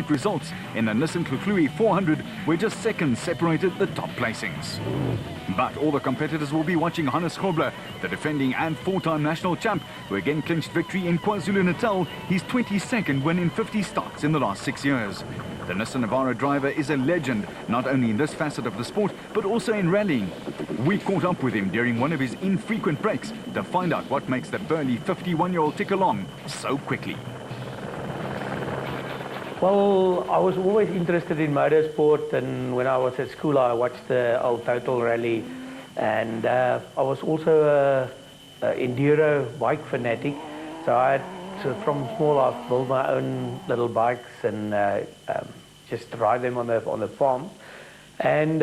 results in the Nissan Kluklui 400, where just seconds separated the top placings. But all the competitors will be watching Hannes Grobler, the defending and four-time national champ, who again clinched victory in KwaZulu-Natal, his 22nd win in 50 starts in the last 6 years. The Nissan Navara driver is a legend, not only in this facet of the sport, but also in rallying. We caught up with him during one of his infrequent breaks to find out what makes the burly 51-year-old tick along so quickly. Well, I was always interested in motorsport, and when I was at school I watched the old Total Rally, and I was also an enduro bike fanatic, so from small I've built my own little bikes and just ride them on the farm. And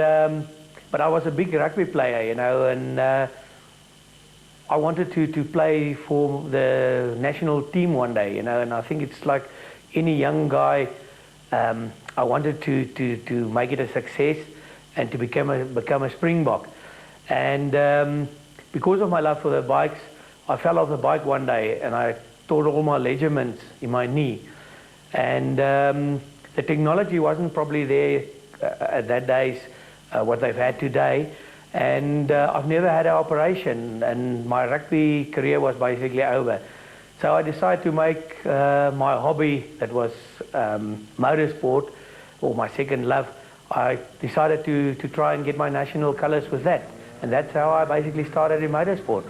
but I was a big rugby player, you know, and I wanted to play for the national team one day, you know, and I think it's like any young guy, I wanted to make it a success and to become a Springbok. And because of my love for the bikes, I fell off the bike one day and I tore all my ligaments in my knee. And the technology wasn't probably there at that days, what they've had today. And I've never had an operation, and my rugby career was basically over. So I decided to make my hobby, that was motorsport, or my second love. I decided to try and get my national colours with that. And that's how I basically started in motorsport.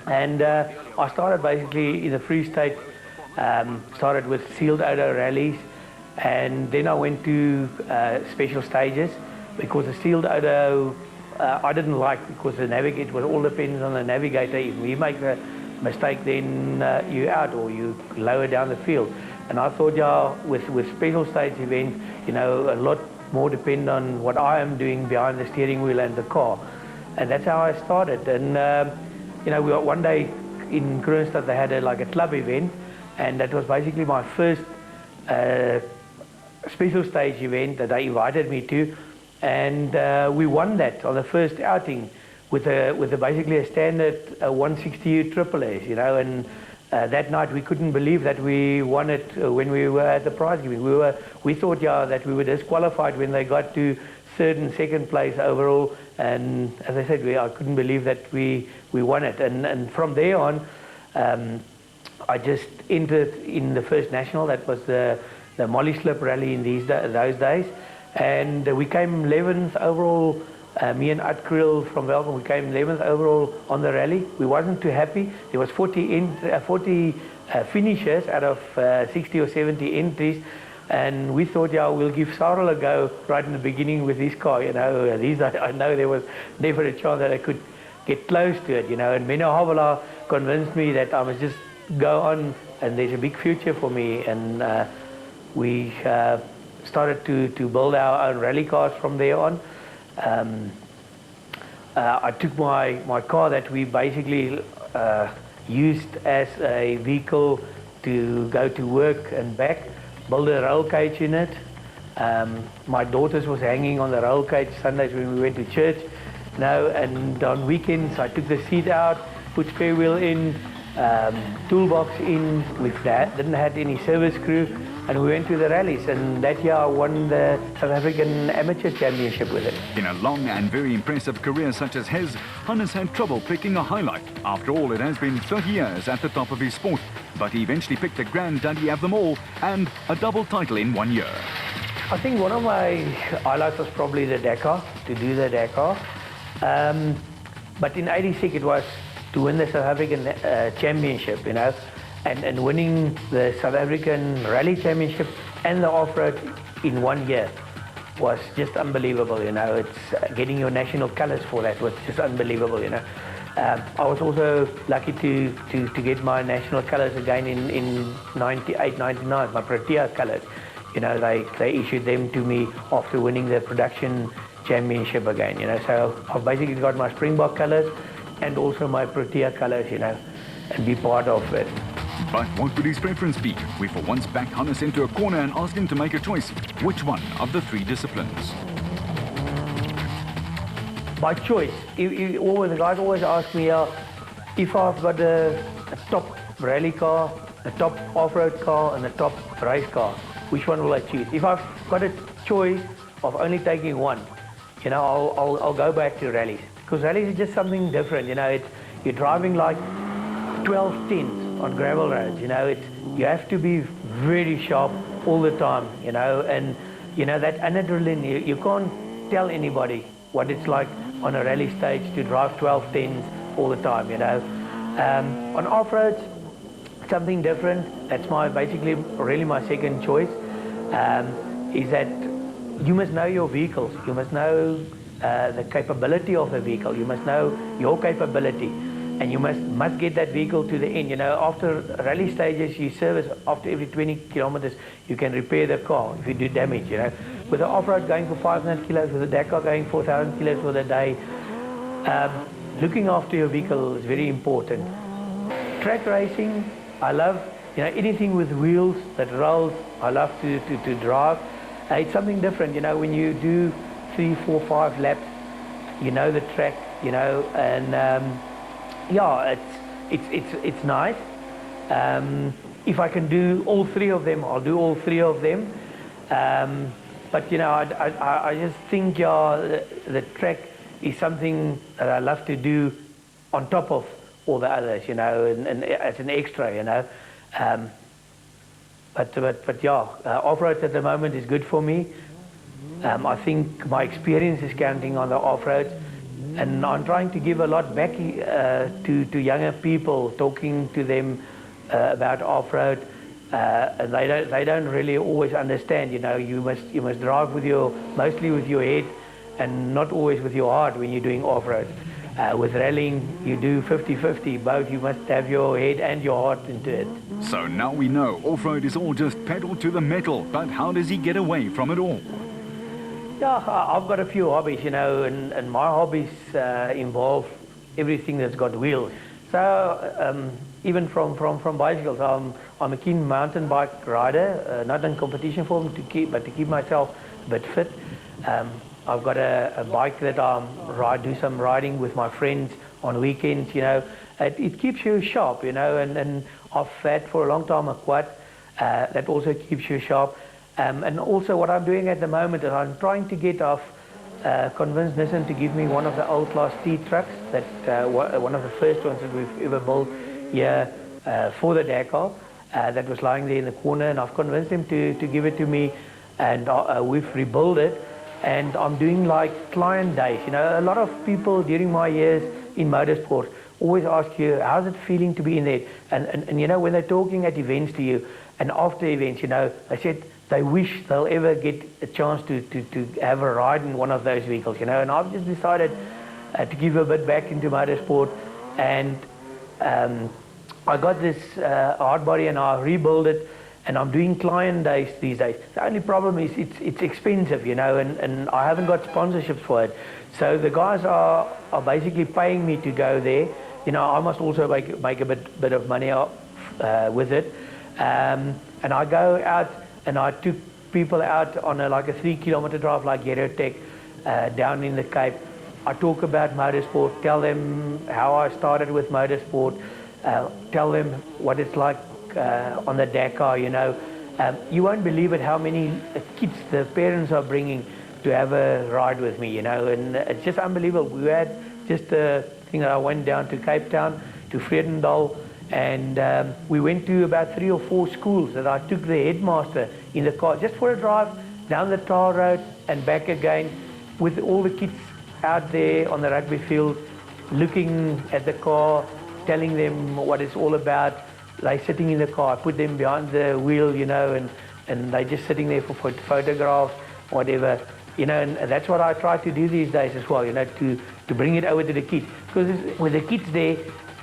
And I started basically in the Free State, started with sealed odor rallies, and then I went to special stages, because the sealed odor I didn't like, because it was all depends on the navigator. If we make a mistake, then you're out, or you lower down the field. And I thought, yeah, with special stage events, you know, a lot more depend on what I am doing behind the steering wheel and the car. And that's how I started. And you know, one day in Kroonstad they had like a club event, and that was basically my first special stage event that they invited me to, and we won that on the first outing with basically a standard 160U Triple S, you know. And that night we couldn't believe that we won it when we were at the prize giving. We thought, yeah, that we were disqualified when they got to third and second place overall, and as I said, I couldn't believe that we won it. And from there on, I just entered in the first national. That was the Molly Slip Rally in those days, and we came 11th overall. Me and Art Kriel from Welkom, we came 11th overall on the rally. We wasn't too happy. There was 40 finishers out of 60 or 70 entries, and we thought, yeah, we'll give Sarel a go right in the beginning with this car, you know. I know there was never a chance that I could get close to it, you know. And Menno Havela convinced me that I must just go on, and there's a big future for me. And we started to build our own rally cars from there on. I took my car that we basically used as a vehicle to go to work and back, build a roll cage in it. My daughters was hanging on the roll cage Sundays when we went to church. And on weekends I took the seat out, put spare wheel in, toolbox in. We didn't have any service crew, and we went to the rallies, and that year I won the South African Amateur Championship with it. In a long and very impressive career such as his, Hannes had trouble picking a highlight. After all, it has been 30 years at the top of his sport, but he eventually picked the granddaddy of them all, and a double title in 1 year. I think one of my highlights was probably the Dakar, to do the Dakar. But in '86 it was to win the South African Championship, you know. And winning the South African Rally Championship and the off-road in 1 year was just unbelievable, you know. It's getting your national colours for that was just unbelievable, you know. I was also lucky to get my national colours again in 98, 99, my Protea colours. You know, they issued them to me after winning the production championship again, you know. So I've basically got my Springbok colours and also my Protea colours, you know, and be part of it. But what would his preference be? We for once backed Hannes into a corner and asked him to make a choice. Which one of the three disciplines? By choice. The guys always ask me if I've got a top rally car, a top off-road car and a top race car, which one will I choose? If I've got a choice of only taking one, I'll go back to rallies, because rallies is just something different. You're driving like 12 tens on gravel roads. You have to be very sharp all the time. And that adrenaline, you can't tell anybody what it's like on a rally stage to drive 12 tens all the time. On off-roads, something different. That's basically really my second choice. Is that you must know your vehicles. You must know the capability of the vehicle. You must know your capability, and you must get that vehicle to the end. After rally stages, you service after every 20 kilometers. You can repair the car if you do damage. With the off-road going for 500 kilos, with the Dakar going 4,000 kilos for the day, looking after your vehicle is very important. Track racing, I love. Anything with wheels that rolls, I love to drive. It's something different. When you do 3, 4, 5 laps, the track. And yeah, it's nice. If I can do all 3 of them, I'll do all 3 of them. But I just think the track is something that I love to do on top of all the others, and as an extra, But yeah, off-road at the moment is good for me. I think my experience is counting on the off-road, and I'm trying to give a lot back to younger people, talking to them about off-road. And they don't really always understand. You must drive mostly with your head, and not always with your heart when you're doing off-road. With rallying, you do 50-50, both. You must have your head and your heart into it. So now we know off-road is all just pedal to the metal, but how does he get away from it all? Yeah, I've got a few hobbies, and my hobbies involve everything that's got wheels. So even from bicycles, I'm a keen mountain bike rider, not in competition form but to keep myself a bit fit. I've got a bike that I do some riding with my friends on weekends. It keeps you sharp, and I've had for a long time a quad that also keeps you sharp. And also what I'm doing at the moment is I'm trying to get off, convince Nissan to give me one of the old Class T trucks, that one of the first ones that we've ever built here for the Dakar, that was lying there in the corner, and I've convinced them to give it to me, and we've rebuilt it. And I'm doing like client days. A lot of people during my years in motorsport always ask you, how's it feeling to be in there? And when they're talking at events to you, and after events, they said they wish they'll ever get a chance to have a ride in one of those vehicles, And I've just decided to give a bit back into motorsport. And I got this hard body, and I rebuilt it. And I'm doing client days these days. The only problem is it's expensive, and I haven't got sponsorships for it. So the guys are basically paying me to go there. I must also make a bit of money with it. And I go out, and I took people out on a 3-kilometer drive like Yerotech down in the Cape. I talk about motorsport, tell them how I started with motorsport, tell them what it's like on the Dakar. You won't believe it how many kids the parents are bringing to have a ride with me, and it's just unbelievable. We had just a thing that I went down to Cape Town, to Vredendal, and we went to about 3 or 4 schools that I took the headmaster in the car just for a drive down the tar road and back again, with all the kids out there on the rugby field looking at the car, telling them what it's all about. They sitting in the car, I put them behind the wheel, and they just sitting there for photographs, whatever, and that's what I try to do these days as well, to bring it over to the kids. Because with the kids there,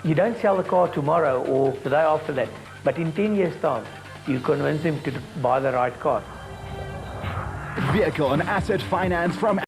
you don't sell the car tomorrow or the day after that, but in 10 years' time, you convince them to buy the right car. Vehicle and asset finance from